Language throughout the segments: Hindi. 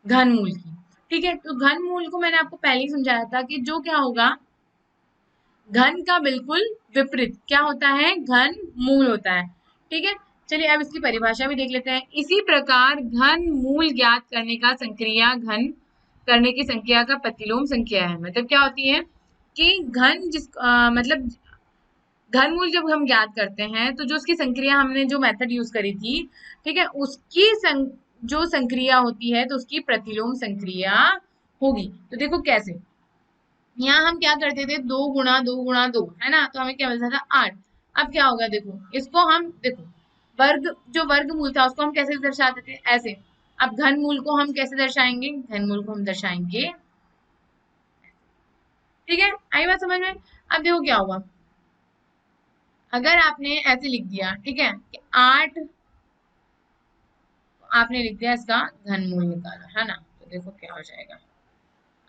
घनमूल की। ठीक है, तो घनमूल को मैंने आपको पहले ही समझाया था कि जो क्या होगा, घन का बिल्कुल विपरीत क्या होता है, घन मूल होता है। ठीक है, चलिए अब इसकी परिभाषा भी देख लेते हैं। इसी प्रकार घन मूल ज्ञात करने का संक्रिया घन करने की संख्या का प्रतिलोम संख्या है। मतलब क्या होती है कि घन मतलब घन मूल जब हम ज्ञात करते हैं तो जो उसकी संक्रिया हमने जो मेथड यूज करी थी, ठीक है, उसकी जो संक्रिया होती है तो उसकी प्रतिलोम संक्रिया होगी। तो देखो कैसे, यहाँ हम क्या करते थे, 2 गुणा 2 गुणा 2 है ना, तो हमें क्या मिलता था 8। अब क्या होगा, देखो इसको हम देखो, वर्ग जो वर्गमूल था उसको हम कैसे दर्शाते थे, ऐसे। अब घन मूल को हम कैसे दर्शाएंगे, घन मूल को हम दर्शाएंगे, ठीक है, आई बात समझ में। अब देखो क्या हुआ, अगर आपने ऐसे लिख दिया, ठीक है, कि 8, आपने लिख दिया इसका घन मूल निकालो, है ना, तो देखो क्या हो जाएगा,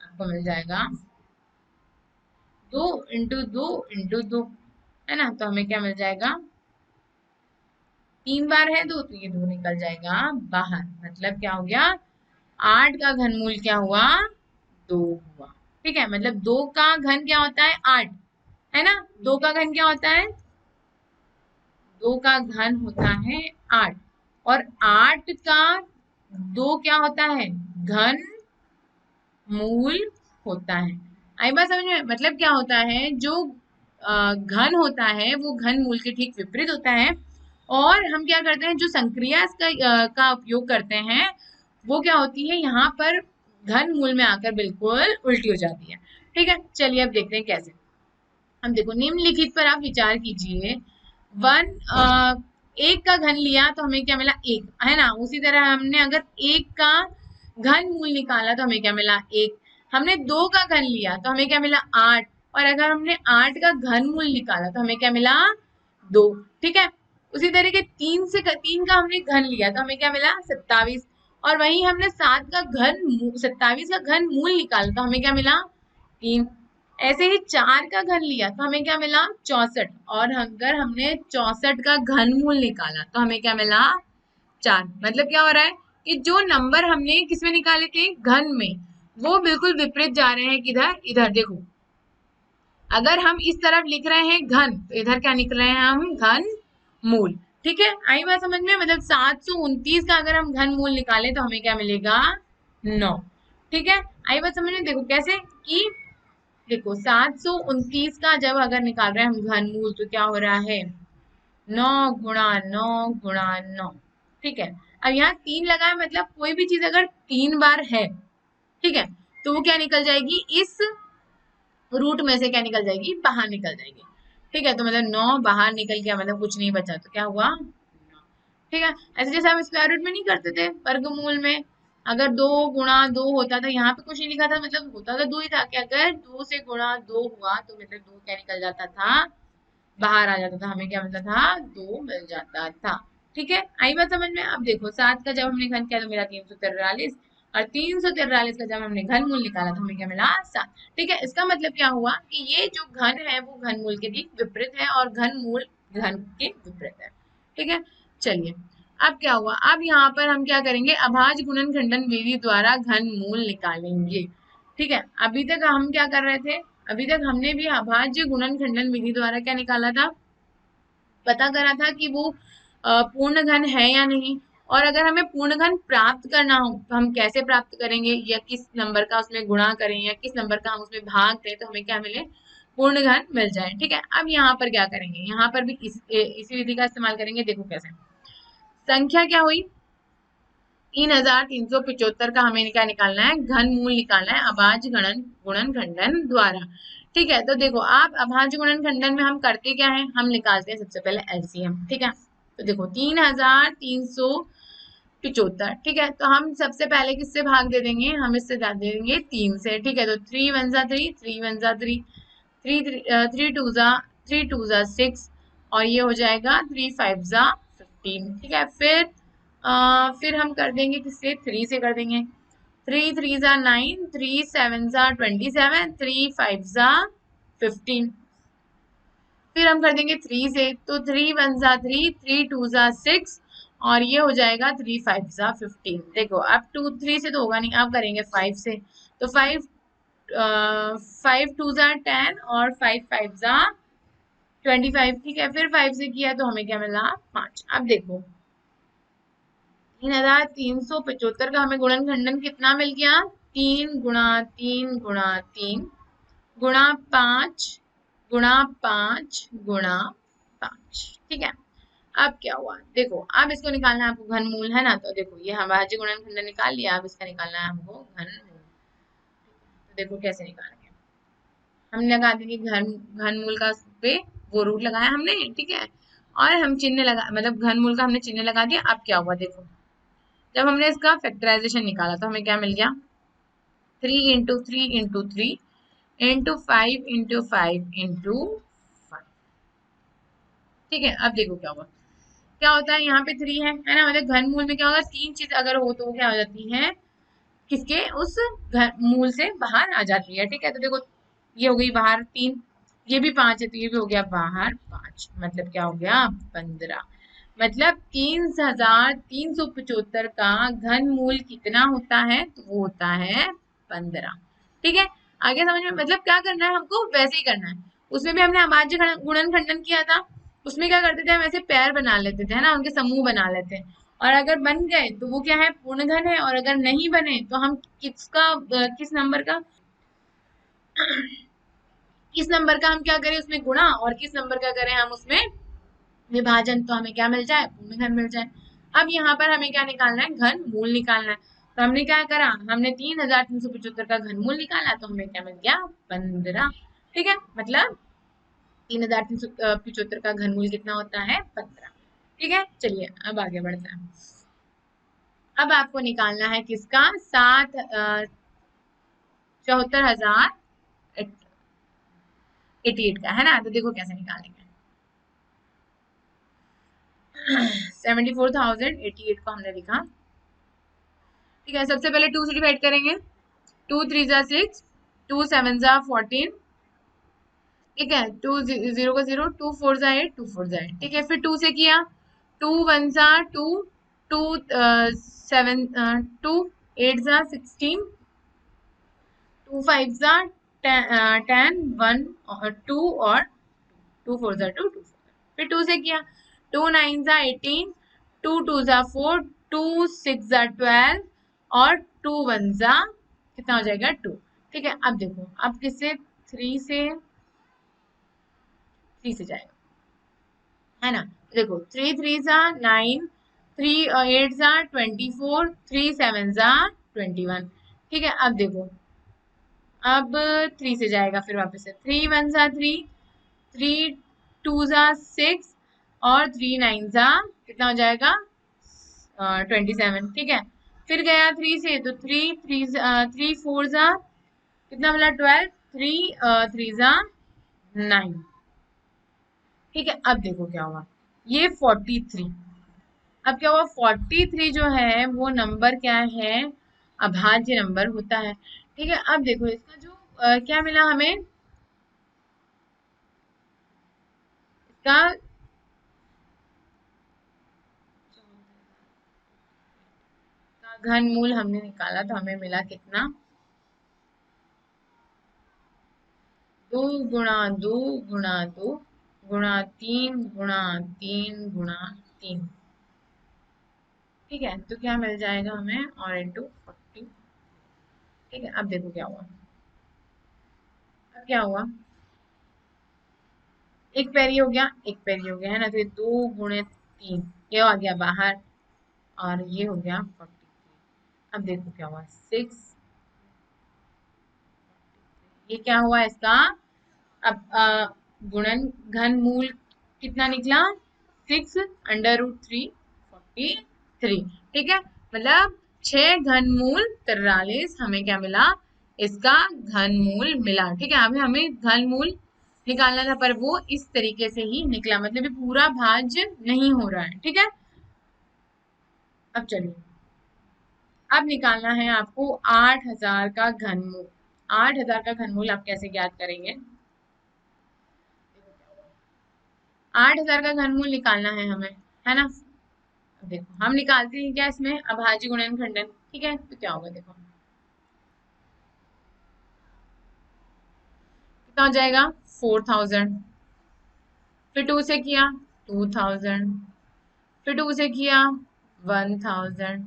आपको मिल जाएगा 2 × 2 × 2, है ना, तो हमें क्या मिल जाएगा, 3 बार है 2 तो ये 2 निकल जाएगा बाहर। मतलब क्या हो गया, 8 का घनमूल क्या हुआ, 2 हुआ। ठीक है, मतलब 2 का घन क्या होता है, 8, है ना, 2 का घन क्या होता है, 2 का घन होता है 8, और 8 का 2 क्या होता है, घन मूल होता है। आई बात समझ में, मतलब क्या होता है, जो घन होता है वो घन मूल के ठीक विपरीत होता है। और हम क्या करते हैं, जो संक्रिया का उपयोग करते हैं वो क्या होती है, यहाँ पर घन मूल में आकर बिल्कुल उल्टी हो जाती है। ठीक है, चलिए अब देखते हैं कैसे। हम देखो, निम्नलिखित पर आप विचार कीजिए। वन एक का घन लिया तो हमें क्या मिला, एक, है ना। उसी तरह हमने अगर एक का घन मूल निकाला तो हमें क्या मिला, एक। हमने 2 का घन लिया तो हमें क्या मिला, 8। और अगर हमने 8 का घन मूल निकाला तो हमें क्या मिला, 2। ठीक है, उसी तरह के 3 का हमने घन लिया तो हमें क्या मिला, 27। और वहीं हमने 7 का 27 का घन मूल निकाला तो हमें क्या मिला, 3। ऐसे ही 4 का घन लिया तो हमें क्या मिला, 64। और अगर हमने 64 का घनमूल निकाला तो हमें क्या मिला, 4। मतलब क्या हो रहा है कि जो नंबर हमने किसमें निकाले थे, घन में, वो बिल्कुल विपरीत जा रहे हैं, किधर, इधर देखो। अगर हम इस तरफ लिख रहे हैं घन तो इधर क्या लिख रहे हैं हम, घन मूल। ठीक है, आई बात समझ में। मतलब 729 का अगर हम घन मूल निकालें तो हमें क्या मिलेगा, 9। ठीक है, आई बात समझ में। देखो कैसे कि देखो 729 का जब अगर निकाल रहे हैं हम घनमूल तो क्या हो रहा है, 9 × 9 × 9। ठीक है, अब यहाँ 3 लगा है, मतलब कोई भी चीज अगर 3 बार है, ठीक है, तो वो क्या निकल जाएगी, इस रूट में से क्या निकल जाएगी, बाहर निकल जाएगी। ठीक है, तो मतलब 9 बाहर निकल गया, मतलब कुछ नहीं बचा, तो क्या हुआ, 9। ठीक है, ऐसे जैसे हम स्क्वायर रूट में नहीं करते थे वर्गमूल में, अगर 2 × 2 होता था, यहाँ पे कुछ नहीं लिखा था, मतलब होता तो 2 ही था कि अगर 2 से गुणा 2 हुआ तो मतलब 2 क्या निकल जाता था, बाहर आ जाता था, हमें क्या मिलता था, 2 मिल जाता था। ठीक है, आई बात समझ में। अब देखो 7 का जब हमने घन किया तो मेरा 343, और 343 का जब हमने घन मूल निकाला तो हमें क्या मिला, 7। ठीक है, इसका मतलब क्या हुआ कि ये जो घन है वो घन मूल के ठीक विपरीत है, और घन मूल घन के विपरीत है। ठीक है, चलिए अब क्या हुआ, अब यहाँ पर हम क्या करेंगे, अभाज्य गुणन खंडन विधि द्वारा घन मूल निकालेंगे। ठीक है, अभी तक हम क्या कर रहे थे, अभी तक हमने भी अभाज्य गुणन खंडन विधि द्वारा क्या निकाला था, पता करा था कि वो पूर्ण घन है या नहीं। और अगर हमें पूर्ण घन प्राप्त करना हो तो हम कैसे प्राप्त करेंगे, या किस नंबर का उसमें गुणा करें या किस नंबर का हम उसमें भाग दें तो हमें क्या मिले, पूर्ण घन मिल जाए। ठीक है, अब यहाँ पर क्या करेंगे, यहाँ पर भी इसी विधि का इस्तेमाल करेंगे। देखो कैसे, संख्या क्या हुई, 3375 का हमें क्या निकालना है, घन मूल निकालना है अभाज्य गणन गुणन खंडन द्वारा। ठीक है, तो देखो आप अभाज्य गुणन खंडन में हम करते क्या है, हम निकालते हैं सबसे पहले एलसीएम। ठीक है, तो देखो 3375, ठीक है, तो हम सबसे पहले किससे भाग दे देंगे, हम इससे दे देंगे 3 से। ठीक है, तो 3 1 जा 3, 3 1 जा 3, 3 2 जा 3 2 जा 6, और ये हो जाएगा 3 5 जा 15। ठीक है, फिर हम कर देंगे किससे, 3 से कर देंगे। 3 3 जा 9, 3 7 जा 27, 3 5 जा 15। फिर हम कर देंगे 3 से, तो 3 1 जा 3, 3 2 जा 6, और ये हो जाएगा 3 5 15। देखो अब 2 3 से तो होगा नहीं, अब करेंगे 5 से। तो 5 2 10 और 5 5 25। ठीक है, फिर 5 से किया तो हमें क्या मिला 5। अब देखो 3375 का हमें गुणनखंडन कितना मिल गया, 3 × 3 × 3 गुणा 5 × 5 × 5। ठीक है, अब क्या हुआ देखो, अब इसको निकालना है आपको घनमूल, है ना। तो देखो ये हम भाज्य गुणनखंडन निकाल लिया, अब इसका निकालना है हमको घनमूल। तो देखो कैसे निकालेंगे, हमने लगा दी घनमूल का पे वो रूट लगाया हमने, ठीक है। और हम चिन्ह लगा, मतलब घनमूल का हमने चिन्ह लगा दिया। अब क्या हुआ देखो, जब हमने इसका फैक्टराइजेशन निकाला तो हमें क्या मिल गया, 3 × 3 × 3 × 5 × 5। ठीक है, अब देखो क्या हुआ, क्या होता है यहाँ पे 3 है ना। मतलब घनमूल में क्या होगा, तीन चीज अगर हो तो वो क्या हो जाती है, किसके, उस मूल से बाहर आ जाती है। ठीक है, तो देखो ये हो गई बाहर 3, ये भी 5 है तो ये भी हो गया बाहर 5, मतलब क्या हो गया 15। मतलब 3375 का घनमूल कितना होता है, तो वो होता है 15। ठीक है, आगे समझ में, मतलब क्या करना है हमको, वैसे ही करना है। उसमें भी हमने अभाज्य गुणनखंडन किया था, उसमें क्या करते थे हम ऐसे पैर बना लेते थे, है ना, उनके समूह बना लेते हैं। और अगर बन गए तो वो क्या है, पूर्ण घन है। और अगर नहीं बने तो हम किस नंबर का किस नंबर का हम क्या करें उसमें गुणा, और किस नंबर का करें हम उसमें विभाजन, तो हमें क्या मिल जाए, पूर्ण घन मिल जाए। अब यहाँ पर हमें क्या निकालना है, घन मूल निकालना है। तो हमने क्या करा, हमने 3375 का घन मूल निकाला, तो हमें क्या मिल गया 15। ठीक है, मतलब 3375 का घन मूल कितना होता है 15। ठीक है, चलिए अब आगे बढ़ते हैं। अब आपको निकालना है किसका, 74,088 का, है ना। तो देखो कैसे निकालेंगे, 74,088 को हमने लिखा। ठीक है, सबसे पहले 2 से डिवाइड करेंगे, 2 3 × 6, 2 7 × 14। ठीक है, 2 0 का 0, 2 4 × 8, 2 4 × 8। ठीक है, फिर 2 से किया, 2 1 2, 2 8 16, 2 5 10, 1 और 2 और 2 4 2, 2 फिर 2 से किया, 2 9 18, 2 2 4, 2 6 12 और 2 1 कितना हो जाएगा 2। ठीक है, अब देखो, अब किससे, 3 से जाएगा, है ना। देखो 3 3 9, 3 8 24, 3 7 21। ठीक है, अब देखो, अब 3 से जाएगा, फिर वापस से 3 1 3, 3 2 6 और 3 9 कितना हो जाएगा 27। ठीक है, फिर गया 3 से, तो 3 4 कितना मिला 12, 3 3 9। ठीक है, अब देखो क्या हुआ, ये 43। अब क्या हुआ, 43 जो है वो नंबर क्या है, अभाज्य नंबर होता है। ठीक है, अब देखो इसका जो क्या मिला हमें, इसका घनमूल हमने निकाला तो हमें मिला कितना, 2 × 2 × 2 × 3 × 3 × 3। ठीक है, तो क्या मिल जाएगा हमें, और इंटू 40। ठीक है, अब देखो क्या हुआ, अब क्या हुआ, एक पैरी हो गया, एक पैरी हो गया, है ना। तो ये 2 × 3, ये आ गया बाहर, और ये हो गया 43। अब देखो क्या हुआ, 6, ये क्या हुआ इसका, अब गुणन घन मूल कितना निकला, 6√343। ठीक है, मतलब 6 घनमूल 43 हमें क्या मिला, इसका घनमूल मिला। ठीक है, अभी हमें घनमूल निकालना था, पर वो इस तरीके से ही निकला, मतलब ये पूरा भाज्य नहीं हो रहा है। ठीक है, अब चलिए, अब निकालना है आपको 8000 का घनमूल। 8000 का घनमूल आप कैसे ज्ञात करेंगे, 8000 का घनमूल निकालना है हमें, है ना। देखो हम निकालते हैं क्या इसमें, अभाज्य गुणनखंडन। ठीक है, तो क्या होगा देखो, कितना हो जाएगा 4000, फिर 2 से किया 2000, फिर 2 से किया 1000,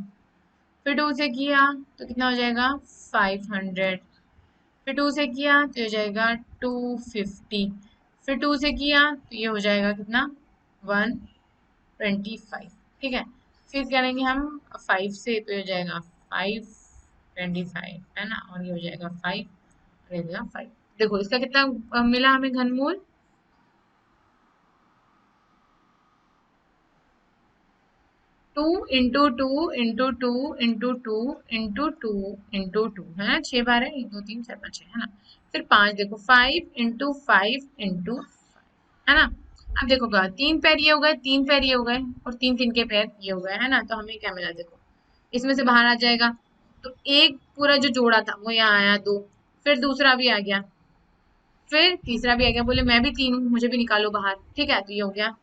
फिर 2 से किया तो कितना हो जाएगा 500, फिर 2 से किया तो ये हो जाएगा 250, फिर 2 से किया तो ये हो जाएगा कितना 125। ठीक है, फिर करेंगे हम 5 से तो ये हो जाएगा 525 है ना, और ये हो जाएगा 5, और ये हो जाएगा 5। देखो इसका कितना मिला हमें घनमूल, 2 into two into two into two into two into two है ना, 6 बार है, 1 2 3 4 5 6 है ना, फिर 5 देखो 5 इंटू 5 इंटू है ना। अब देखो क्या, 3 पैर ये हो गए, 3 पैर ये हो गए, और 3 3 के पैर ये हो गए है ना, तो हमें क्या मिला देखो, इसमें से बाहर आ जाएगा, तो एक पूरा जो जोड़ा था वो यहाँ आया 2, फिर दूसरा भी आ गया, फिर तीसरा भी आ गया, बोले मैं भी 3 हूँ मुझे भी निकालो बाहर। ठीक है, तो ये हो गया।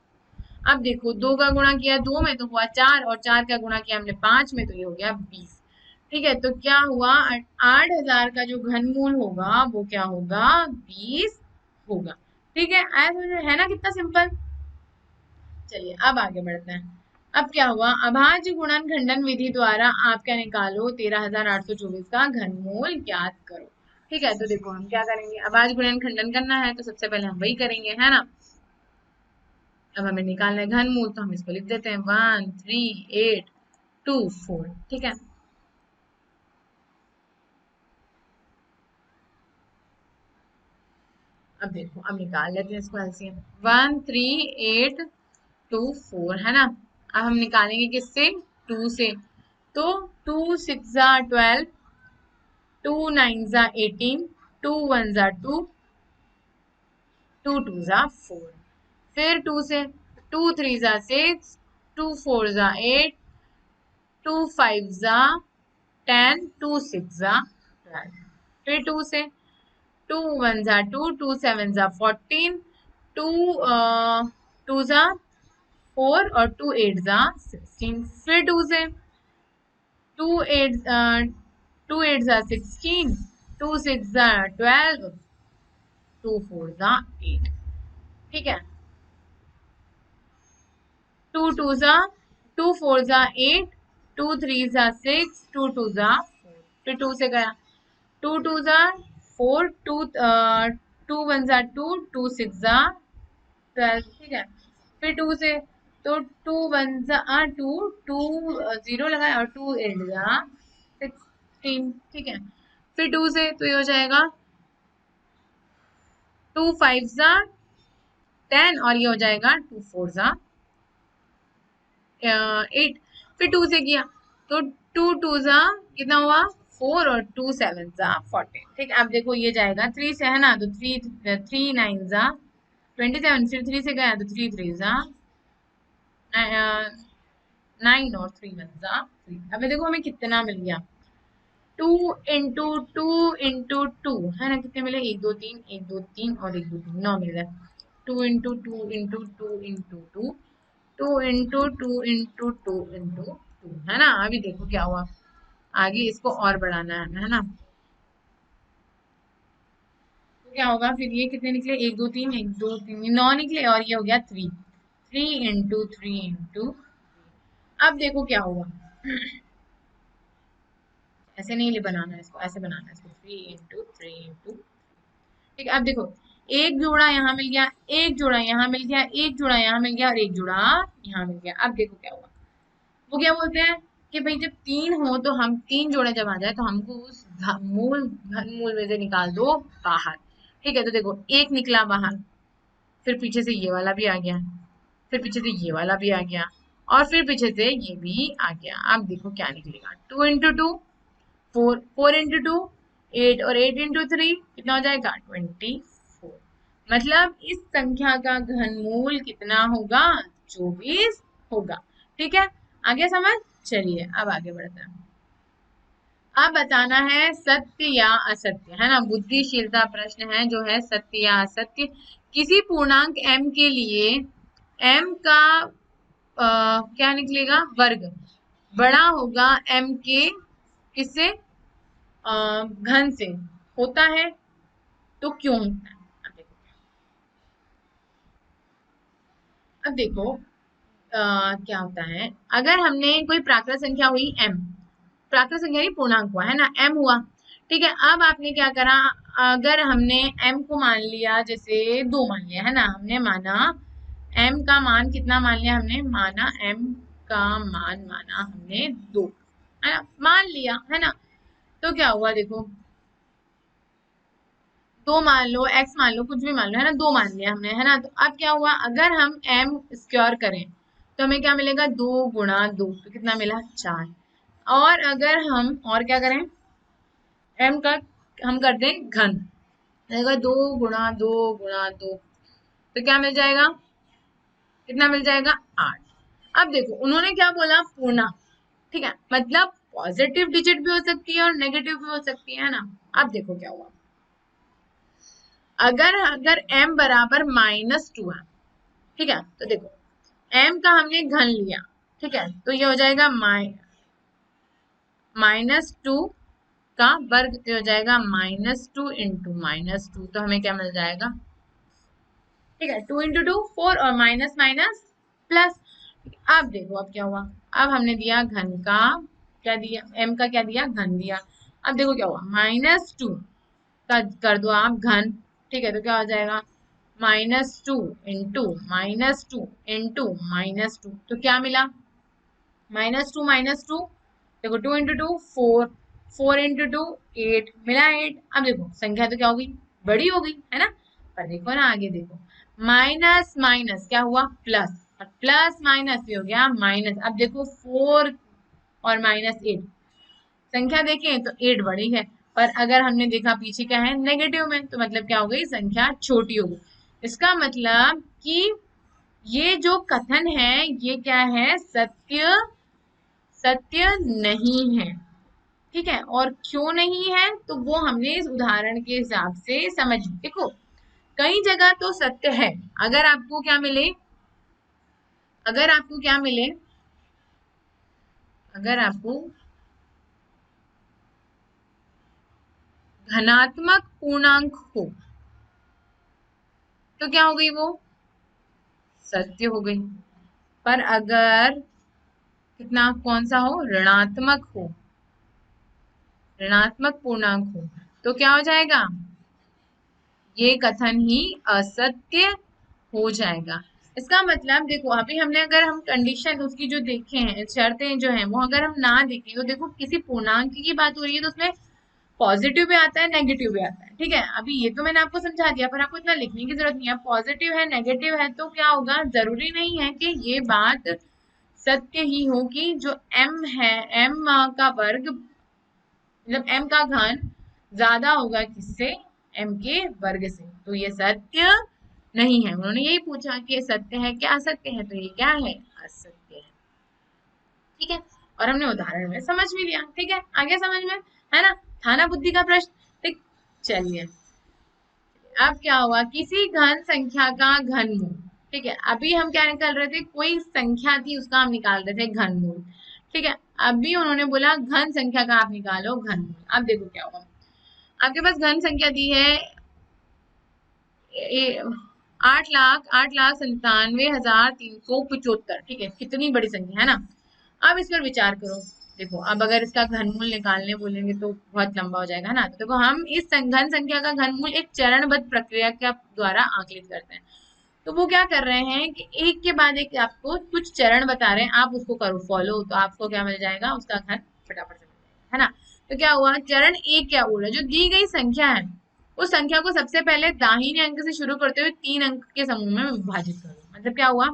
अब देखो 2 का गुणा किया 2 में तो हुआ 4, और 4 का गुणा किया हमने 5 में तो ये हो गया 20। ठीक है, तो क्या हुआ, 8000 का जो घनमूल होगा वो क्या होगा 20 होगा। ठीक है, ऐसा है ना, कितना सिंपल। चलिए अब आगे बढ़ते हैं। अब क्या हुआ, अभाज्य गुणनखंडन विधि द्वारा आप क्या निकालो 13824 का घनमूल ज्ञात करो। ठीक है, तो देखो हम क्या करेंगे, अभाज्य गुणनखंडन करना है तो सबसे पहले हम वही करेंगे है ना। अब हमें निकालना है घनमूल, तो हम इसको लिख देते हैं 13824। ठीक है, अब देखो अब निकाल लेते हैं इसको एलसीएम, 13824 है ना। अब हम निकालेंगे किससे, 2 से, तो 2 6 12, 2 9 18, 2 1 2, 2 2 4, फिर 2 से, 2 3 6, 2 4 8, 2 5 10, 2 6 12, फिर 2 से, 2 1 2, 2 7 14, 2 2 4, और 2 8 16, फिर 2 से, 2 8 2 8 16, 2 6 12, 2 4 8। ठीक है, 2 2 2 4 8, 2 3 6, 2 2 4, फिर 2 से गया, 2 2 4, 2 2 1 2, 2 6 12। ठीक है, फिर 2 से, तो 2 1 2, 2 0 लगाया, और 2 8 16। ठीक है, फिर 2 से तो ये हो जाएगा 2 5 10, और ये हो जाएगा 2 4 8, फिर 2 से किया तो 2 2 कितना हुआ 4, और 2 7 14। ठीक है, अब देखो ये जाएगा 3 से है ना, तो 3 3 9 27, फिर 3 से गया तो 3 3 9, और 3 1 3। अब देखो हमें कितना मिल गया, 2 इंटू 2 है ना, कितने मिले 1 2 3 1 2 3 और 1 2 3 9 मिल गए। 2 into 2 into 2 into 2, 2 into 2 into 2 है ना। अभी देखो क्या हुआ, आगे इसको और बढ़ाना है ना, तो क्या होगा फिर, ये कितने निकले 1 2 3 1 2 3 9 निकले, और ये हो गया 3, 3 इंटू 3 इंटू। अब देखो क्या हुआ, ऐसे नहीं बनाना है इसको, ऐसे बनाना है इसको, 3 इंटू 3 इंटू। ठीक है, अब देखो एक जोड़ा यहाँ मिल गया, एक जोड़ा यहाँ मिल गया, एक जोड़ा यहाँ मिल गया, और एक जोड़ा यहाँ मिल गया। अब देखो क्या हुआ, वो क्या बोलते हैं कि भाई जब 3 हो तो हम 3 जोड़े जब आ जाए तो हमको उस घनमूल में से निकाल दो बाहर। ठीक है, तो देखो एक निकला बाहर, फिर पीछे से ये वाला भी आ गया, फिर पीछे से ये वाला भी आ गया, और फिर पीछे से ये भी आ गया। अब देखो क्या निकलेगा, 2 इंटू 2 4, 4 इंटू 2 8, और 8 इंटू 3 कितना हो जाएगा 24। मतलब इस संख्या का घनमूल कितना होगा 24 होगा। ठीक है, आगे समझ। चलिए अब आगे बढ़ते हैं। अब बताना है सत्य या असत्य है ना, बुद्धिशीलता प्रश्न है जो है सत्य या असत्य। किसी पूर्णांक m के लिए m का क्या निकलेगा, वर्ग बड़ा होगा m के किससे, घन से, होता है तो क्यों होता है। अब देखो क्या होता है, अगर हमने कोई प्राकृत संख्या हुई m, प्राकृत संख्या ही पूर्णांक हुआ है ना, m हुआ, ठीक है। अब आपने क्या करा, अगर हमने m को मान लिया, जैसे 2 मान लिया है ना, हमने माना m का मान कितना मान लिया, हमने माना m का मान माना हमने 2, है ना, मान लिया है ना। तो क्या हुआ देखो, 2 मान लो, x मान लो, कुछ भी मान लो, है ना, 2 मान लिया हमने, है ना। तो अब क्या हुआ, अगर हम m स्क्वायर करें तो हमें क्या मिलेगा, 2 गुणा 2, तो कितना मिला, 4। और अगर हम और क्या करें, m का हम कर दें घन, रहेगा 2 गुणा 2 गुणा 2, तो क्या मिल जाएगा, कितना मिल जाएगा, 8। अब देखो उन्होंने क्या बोला, पूर्णांक, ठीक है, मतलब पॉजिटिव डिजिट भी हो सकती है और नेगेटिव भी हो सकती है ना। अब देखो क्या हुआ, अगर अगर m बराबर -2 है, ठीक है, तो देखो m का हमने घन लिया, ठीक है, तो ये हो जाएगा -2 का वर्ग, तो हो जाएगा -2 इंटू -2, तो हमें क्या मिल जाएगा, ठीक है, 2 इंटू 2 4, और माइनस माइनस प्लस। अब देखो अब क्या हुआ, अब हमने दिया घन का, क्या दिया, m का क्या दिया, घन दिया। अब देखो क्या हुआ, -2 का कर दो आप घन, ठीक है, तो क्या हो जाएगा, -2 इंटू -2 तो क्या मिला, -2 देखो, 2 इंटू 2 4, 4 इंटू 2 8, मिला 8। अब देखो संख्या तो क्या होगी, बड़ी हो गई है ना। पर देखो ना आगे देखो, माइनस माइनस क्या हुआ, प्लस, और प्लस माइनस भी हो गया माइनस। अब देखो 4 और -8, संख्या देखें तो 8 बड़ी है, पर अगर हमने देखा पीछे क्या है, नेगेटिव में, तो मतलब क्या हो गई, संख्या छोटी हो गई। इसका मतलब कि ये जो कथन है ये क्या है, सत्य सत्य नहीं है, ठीक है। और क्यों नहीं है, तो वो हमने इस उदाहरण के हिसाब से समझ, देखो कई जगह तो सत्य है, अगर आपको क्या मिले, अगर आपको क्या मिले, अगर आपको धनात्मक पूर्णांक हो तो क्या हो गई, वो सत्य हो गई। पर अगर कितना, कौन सा हो, ऋणात्मक हो, ऋणात्मक पूर्णांक हो, तो क्या हो जाएगा, ये कथन ही असत्य हो जाएगा। इसका मतलब देखो, अभी हमने अगर हम कंडीशन उसकी जो देखे हैं, शर्तें जो हैं वो अगर हम ना देखें, तो देखो किसी पूर्णांक की बात हो रही है तो उसमें पॉजिटिव भी आता है, नेगेटिव भी आता है, ठीक है। अभी ये तो मैंने आपको समझा दिया, पर आपको इतना लिखने की जरूरत नहीं है। पॉजिटिव है, नेगेटिव है, तो क्या होगा, जरूरी नहीं है कि ये बात सत्य ही हो कि जो m है, m का वर्ग, मतलब m का घन ज्यादा होगा किससे, m के वर्ग से, तो ये सत्य नहीं है। उन्होंने यही पूछा कि ये सत्य है क्या असत्य है, तो ये क्या है, असत्य है, ठीक है। और हमने उदाहरण में समझ भी लिया, ठीक है, आगे समझ में, है ना, था ना बुद्धि का प्रश्न, ठीक। चलिए अब क्या हुआ, किसी घन संख्या का घनमूल, ठीक है, अभी हम क्या निकाल रहे थे, कोई संख्या थी उसका हम निकाल रहे थे घनमूल, ठीक है। अभी उन्होंने बोला घन संख्या का आप निकालो घनमूल। अब देखो क्या होगा, आपके पास घन संख्या दी है 8,97,375, ठीक है, कितनी बड़ी संख्या है ना। अब इस पर विचार करो, देखो अब अगर इसका घनमूल निकालने बोलेंगे तो बहुत लंबा हो जाएगा ना। तो देखो हम इस घन संख्या का घनमूल एक चरणबद्ध प्रक्रिया के द्वारा आकलित करते हैं। तो वो क्या कर रहे हैं कि एक के बाद एक आपको कुछ चरण बता रहे हैं, आप उसको करो फॉलो, तो आपको क्या मिल जाएगा, उसका घन फटाफट से मिल जाएगा, है ना। तो क्या हुआ, चरण एक क्या बोल रहा है, जो दी गई संख्या है उस संख्या को सबसे पहले दाहिने अंक से शुरू करते हुए 3 अंक के समूह में विभाजित करो। मतलब क्या हुआ,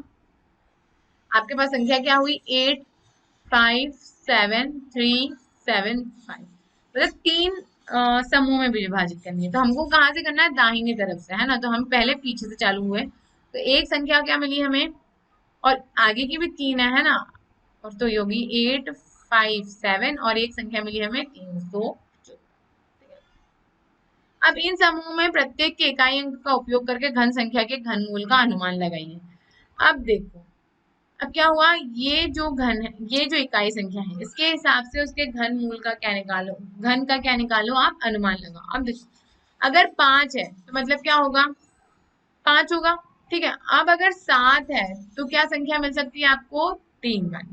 आपके पास संख्या क्या हुई, 857 375, मतलब 3 समूह में विभाजित करनी है। तो हमको कहाँ से करना है, दाहिनी तरफ से, है ना। तो हम पहले पीछे से चालू हुए, तो एक संख्या क्या मिली हमें, और आगे की भी 3 है ना, और तो ये होगी 857, और एक संख्या मिली हमें 300। अब इन समूह में प्रत्येक के इकाई अंक का उपयोग करके घन संख्या के घनमूल का अनुमान लगाइए। अब देखो अब क्या हुआ, ये जो घन है, ये जो इकाई संख्या है, इसके हिसाब से उसके घन मूल का क्या निकालो, घन का क्या निकालो, आप अनुमान लगाओ। अब देखो, अगर 5 है तो मतलब क्या होगा, 5 होगा। ठीक है, अब अगर 7 है तो क्या संख्या मिल सकती है आपको, 3 बार।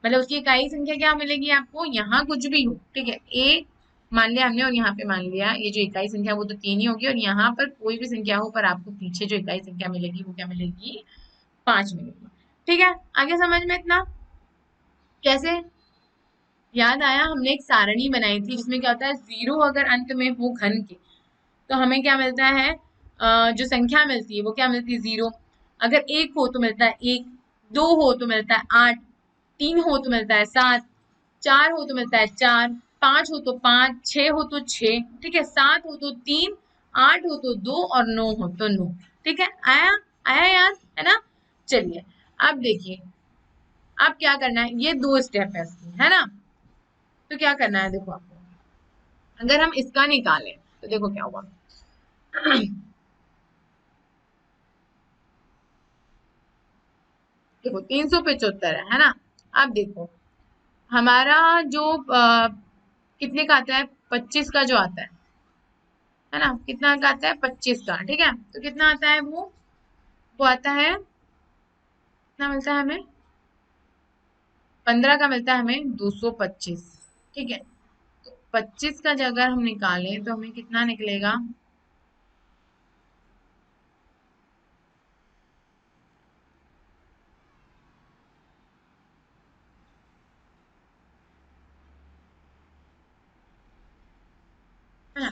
मतलब उसकी इकाई संख्या क्या मिलेगी आपको, यहाँ कुछ भी हो, ठीक है, ए मान लिया हमने और यहाँ पे मान लिया, ये जो इकाई संख्या वो तो 3 ही होगी, और यहाँ पर कोई भी संख्या हो पर आपको पीछे जो इकाई संख्या मिलेगी वो क्या मिलेगी, 5 मिलेगी। ठीक है, आगे समझ में इतना, कैसे, याद आया, हमने एक सारणी बनाई थी जिसमें क्या होता है, 0 अगर अंत में हो घन के तो हमें क्या मिलता है, जो संख्या मिलती है वो क्या मिलती है, 0। अगर 1 हो तो मिलता है 1, 2 हो तो मिलता है 8, 3 हो तो मिलता है 7, 4 हो तो मिलता है 4, 5 हो तो 5, 6 हो तो 6, ठीक है, 7 हो तो 3, 8 हो तो 2 और 9 हो तो 9। ठीक है, आया, आया याद है ना। चलिए, अब देखिए, अब क्या करना है, ये 2 स्टेप है इसकी, है ना। तो क्या करना है, देखो आपको, अगर हम इसका निकालें तो देखो क्या होगा। देखो 375 है ना। अब देखो, हमारा जो कितने का आता है, 25 का जो आता है ना, कितना का आता है, 25 का, ठीक है, तो कितना आता है वो आता है, कितना मिलता है हमें, 15 का मिलता है हमें 225। ठीक है, तो 25 का अगर हम निकालें तो हमें कितना निकलेगा, है ना,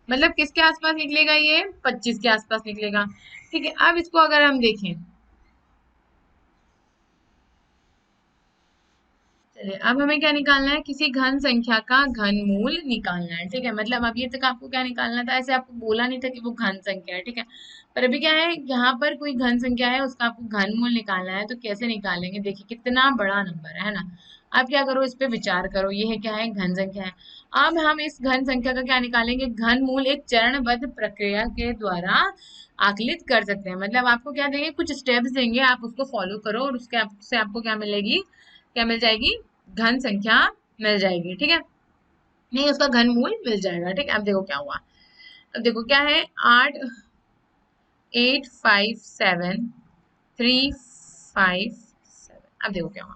मतलब किसके आसपास निकलेगा, ये 25 के आसपास निकलेगा। ठीक है, अब इसको अगर हम देखें, चलिए अब हमें क्या निकालना है, किसी घन संख्या का घनमूल निकालना है। ठीक है, मतलब अब ये तक आपको क्या निकालना था, ऐसे आपको बोला नहीं था कि वो घन संख्या है, ठीक है, पर अभी क्या है, यहाँ पर कोई घन संख्या है, उसका आपको घनमूल निकालना है, तो कैसे निकालेंगे, देखिए कितना बड़ा नंबर है ना। अब क्या करो, इस पे विचार करो, ये है क्या है, घन संख्या है। अब हम इस घन संख्या का क्या निकालेंगे, घनमूल एक चरणबद्ध प्रक्रिया के द्वारा आकलित कर सकते हैं। मतलब आपको क्या देंगे, कुछ स्टेप्स देंगे, आप उसको फॉलो करो और उसके से आपको क्या मिलेगी, क्या मिल जाएगी, घन संख्या मिल जाएगी। ठीक है, नहीं उसका घन मूल मिल जाएगा। ठीक है, अब देखो क्या हुआ, अब देखो क्या है, 8, 8, 5, 7, 3, 5, 7। अब देखो क्या हुआ,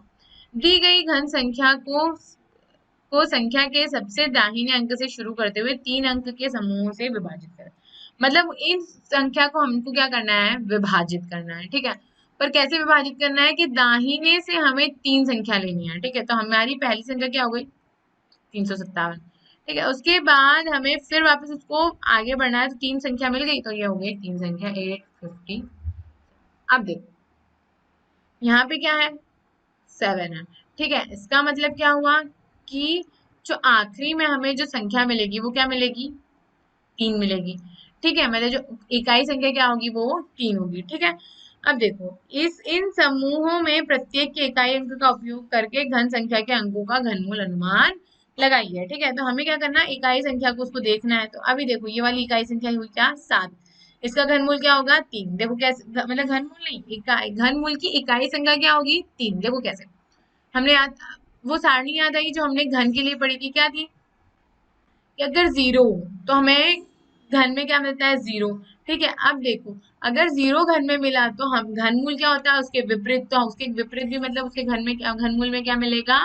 दी गई घन संख्या को संख्या के सबसे दाहिने अंक से शुरू करते हुए 3 अंक के समूहों से विभाजित करें। मतलब इन संख्या को हमको क्या करना है, विभाजित करना है। ठीक है, पर कैसे विभाजित करना है कि दाहिने से हमें 3 संख्या लेनी है। ठीक है, तो हमारी पहली संख्या क्या हो गई, 357। ठीक है, उसके बाद हमें फिर वापस उसको आगे बढ़ना है, तो 3 संख्या मिल गई, तो ये हो गई 3 संख्या 850। अब देखो यहाँ पे क्या है, 7 है। ठीक है, इसका मतलब क्या हुआ कि जो आखिरी में हमें जो संख्या मिलेगी वो क्या मिलेगी, 3 मिलेगी। ठीक है, मतलब जो इकाई संख्या क्या होगी, वो 3 होगी। ठीक है, अब देखो, इस इन समूहों में प्रत्येक के इकाई अंक का उपयोग करके घन संख्या के अंकों का घनमूल अनुमान लगाइए। ठीक है, तो हमें क्या करना है, इकाई संख्या को उसको देखना है। तो अभी देखो, ये वाली इकाई संख्या हुई क्या, 7, इसका घनमूल क्या होगा, 3। देखो कैसे, मतलब घनमूल नहीं, इकाई, घनमूल की इकाई संख्या क्या होगी, 3। देखो कैसे, हमने याद, वो सारणी याद आई जो हमने घन के लिए पढ़ी थी, क्या थी कि अगर 0 तो हमें घन में क्या मिलता है, 0। ठीक है, अब देखो, अगर 0 घन में मिला तो हम घनमूल क्या होता है, उसके विपरीत, तो उसके विपरीत भी मतलब उसके घन में क्या, घनमूल में क्या मिलेगा,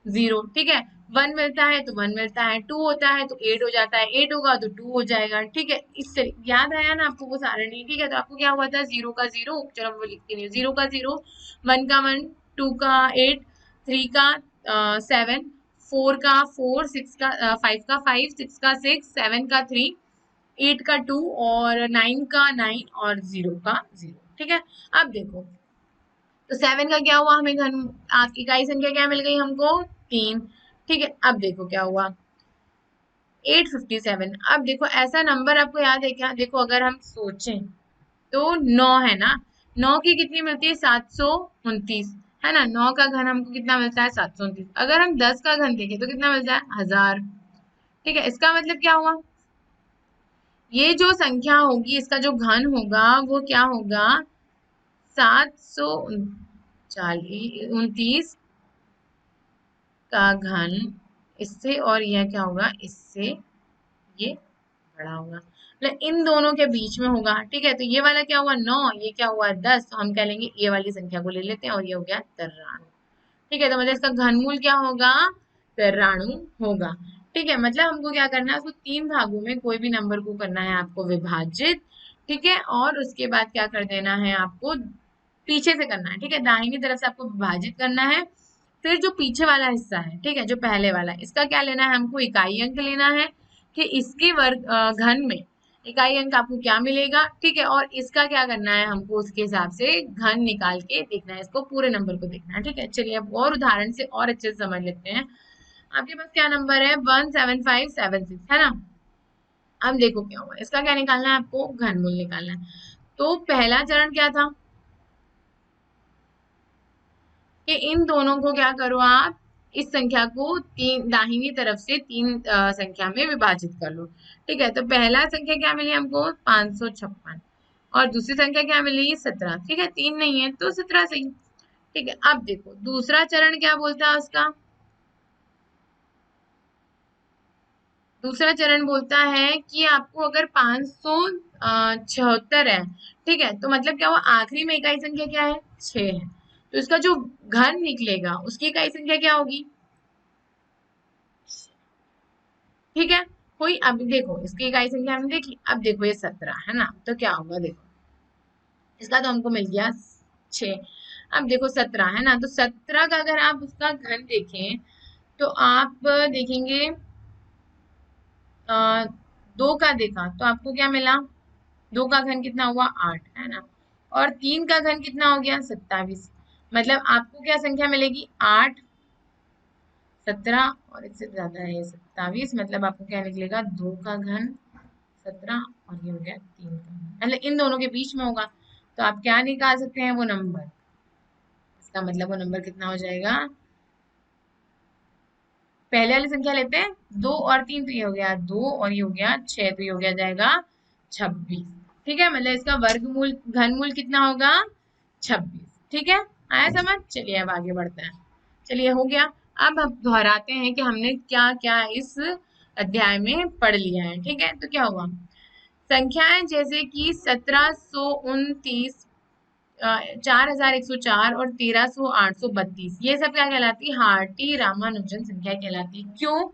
0। ठीक है, 1 मिलता है तो 1 मिलता है, 2 होता है तो 8 हो जाता है, 8 होगा तो 2 हो जाएगा। ठीक है, इससे याद आया ना आपको वो सारणी। ठीक है, तो आपको क्या हुआ था, 0 का 0, चलो वो लिखती नहीं, 0 का 0, 1 का 1, 2 का 8, 3 का 7, 4 का 4, 6 का 5 का 5, 6 का 6, 7 का 3, 8 का 2 और 9 का 9 और 0 का 0। ठीक है, अब देखो, तो 7 का क्या हुआ, हमें घन इकाई संख्या क्या मिल गई हमको, 3। ठीक है, अब देखो क्या हुआ, 857। अब देखो, ऐसा नंबर आपको याद है क्या, देखो अगर हम सोचें तो 9 है ना, 9 की कितनी मिलती है, 729, है ना, 9 का घन हमको कितना मिलता है, 729। अगर हम 10 का घन देखें तो कितना मिलता है, 1000। ठीक है, इसका मतलब क्या हुआ, ये जो संख्या होगी इसका जो घन होगा वो क्या होगा, 700, 29 का घन इससे और यह क्या होगा, इससे ये बड़ा होगा, मतलब इन दोनों के बीच में होगा। ठीक है, तो ये वाला क्या हुआ 9, ये क्या हुआ 10, तो हम क्या लेंगे, ये वाली संख्या को ले लेते हैं और ये हो गया 93। ठीक है, तो मतलब इसका घनमूल क्या होगा, 93 होगा। ठीक है, मतलब हमको क्या करना है, उसको 3 भागों में कोई भी नंबर को करना है आपको विभाजित। ठीक है, और उसके बाद क्या कर देना है आपको, पीछे से करना है। ठीक है, दाहिनी तरफ से आपको विभाजित करना है। फिर जो पीछे वाला हिस्सा है, ठीक है, जो पहले वाला, इसका क्या लेना है, हमको इकाई अंक लेना है कि इसके वर्ग घन में इकाई अंक आपको क्या मिलेगा। ठीक है, और इसका क्या करना है, हमको उसके हिसाब से घन निकाल के देखना है, इसको पूरे नंबर को देखना है। ठीक है, चलिए अब और उदाहरण से और अच्छे से समझ लेते हैं। आपके पास क्या नंबर है, 17576, है ना। अब देखो क्या हुआ, इसका क्या निकालना है, आपको घनमूल निकालना है। तो पहला चरण क्या था कि इन दोनों को क्या करो आप, इस संख्या को तीन दाहिनी तरफ से 3 संख्या में विभाजित कर लो। ठीक है, तो पहला संख्या क्या मिली हमको 556, और दूसरी संख्या क्या मिली 17। ठीक है, 3 नहीं है तो 17 सही। ठीक है, अब देखो दूसरा चरण क्या बोलता है उसका, दूसरा चरण बोलता है कि आपको अगर 576 है, ठीक है, तो मतलब क्या हुआ, आखिरी में इकाई संख्या क्या है 6 है, तो इसका जो घन निकलेगा उसकी इकाई संख्या क्या होगी। ठीक है, कोई अब देखो इसकी इकाई संख्या हमने देखी, अब देखो ये 17 है ना, तो क्या होगा देखो, इसका तो हमको मिल गया 6। अब देखो 17 है ना, तो 17 का अगर आप उसका घन देखें तो आप देखेंगे, 2 का देखा तो आपको क्या मिला, 2 का घन कितना हुआ 8, है ना, और 3 का घन कितना हो गया 27। मतलब आपको क्या संख्या मिलेगी 8, 17 और इससे ज्यादा है 27, मतलब आपको क्या निकलेगा 2 का घन 17 और ये हो गया 3 का घन, मतलब इन दोनों के बीच में होगा। तो आप क्या निकाल सकते हैं, वो नंबर, इसका मतलब वो नंबर कितना हो जाएगा, पहले वाली संख्या लेते हैं 2 और 3, तो ये हो गया 2 और ये हो गया 6, तो ये हो गया जाएगा 26। ठीक है, मतलब इसका वर्गमूल घनमूल कितना होगा 26। ठीक है, आया समझ, चलिए अब आगे बढ़ते हैं। चलिए हो गया। अब हम दोहराते हैं कि हमने क्या क्या इस अध्याय में पढ़ लिया है। ठीक है, तो क्या हुआ, संख्याएं जैसे कि 1729, 4104 और 13832, ये सब क्या कहलाती है, हार्टी रामानुजन संख्या कहलाती है। क्यों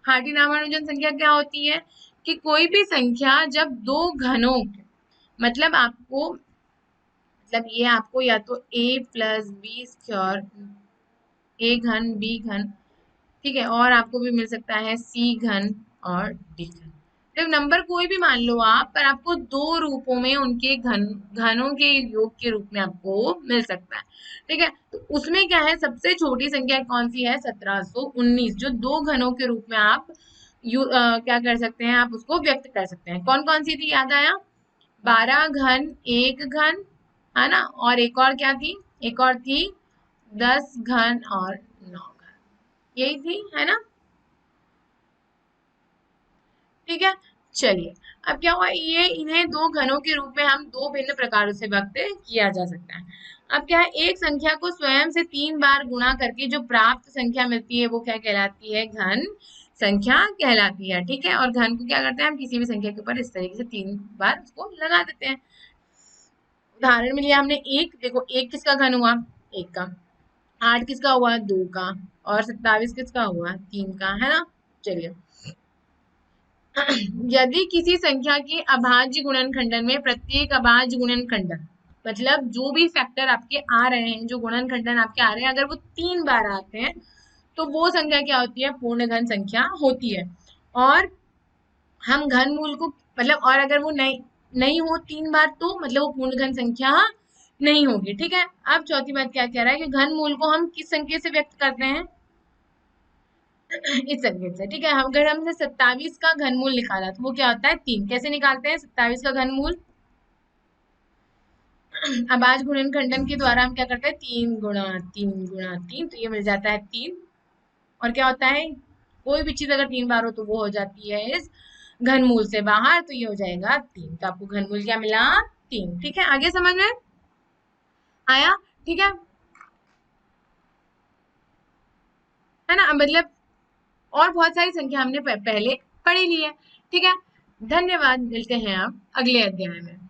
हार्टी रामानुजन संख्या क्या होती है, कि कोई भी संख्या जब दो घनों मतलब आपको, मतलब ये आपको या तो a प्लस बी स्क्वायर, ए घन बी घन, ठीक है, और आपको भी मिल सकता है सी घन और डी घन, तो नंबर कोई भी मान लो आप, पर आपको दो रूपों में उनके घनों के योग के रूप में आपको मिल सकता है। ठीक है, तो उसमें क्या है, सबसे छोटी संख्या कौन सी है 1719, जो दो घनों के रूप में आप क्या कर सकते हैं, आप उसको व्यक्त कर सकते हैं। कौन कौन सी थी याद आया, 12 घन 1 घन, है ना, और एक और क्या थी, एक और थी 10 घन और 9 घन, यही थी, है ना। ठीक है, चलिए अब क्या हुआ, ये इन्हें दो घनों के रूप में हम दो भिन्न प्रकारों से व्यक्त किया जा सकता है। अब क्या है, एक संख्या को स्वयं से 3 बार गुणा करके जो प्राप्त संख्या मिलती है वो क्या कहलाती है, घन संख्या कहलाती है। ठीक है, और घन को क्या करते हैं, हम किसी भी संख्या के ऊपर इस तरीके से 3 बार उसको लगा देते हैं। उदाहरण में लिया हमने एक, देखो एक किसका घन हुआ, एक का, 8 किसका हुआ 2 का, और 27 किसका हुआ 3 का, है ना। चलिए यदि किसी संख्या के अभाज्य गुणनखंडन में प्रत्येक अभाज्य गुणनखंडन, मतलब जो भी फैक्टर आपके आ रहे हैं, जो गुणनखंडन आपके आ रहे हैं, अगर वो 3 बार आते हैं तो वो संख्या क्या होती है, पूर्ण घन संख्या होती है। और हम घन मूल को मतलब, और अगर वो नहीं नहीं हो 3 बार तो मतलब वो पूर्ण घन संख्या नहीं होगी। ठीक है, अब चौथी बात क्या कह रहा है कि घन मूल को हम किस संख्या से व्यक्त करते हैं, इस संकेत से। ठीक है, हम अगर हमने 27 का घनमूल निकाला तो वो क्या होता है 3, कैसे निकालते हैं 27 का घनमूल, अभाज्य गुणनखंडन के द्वारा हम क्या करते हैं 3 गुणा 3 गुणा 3, तो ये मिल जाता है 3। और क्या होता है, कोई भी चीज अगर 3 बार हो तो वो हो जाती है इस घनमूल से बाहर, तो ये हो जाएगा 3, तो आपको घनमूल क्या मिला 3। ठीक है, आगे समझ में आया। ठीक है, है ना, मतलब और बहुत सारी संख्या हमने पहले पढ़ी ली है। ठीक है, धन्यवाद, मिलते हैं अब अगले अध्याय में।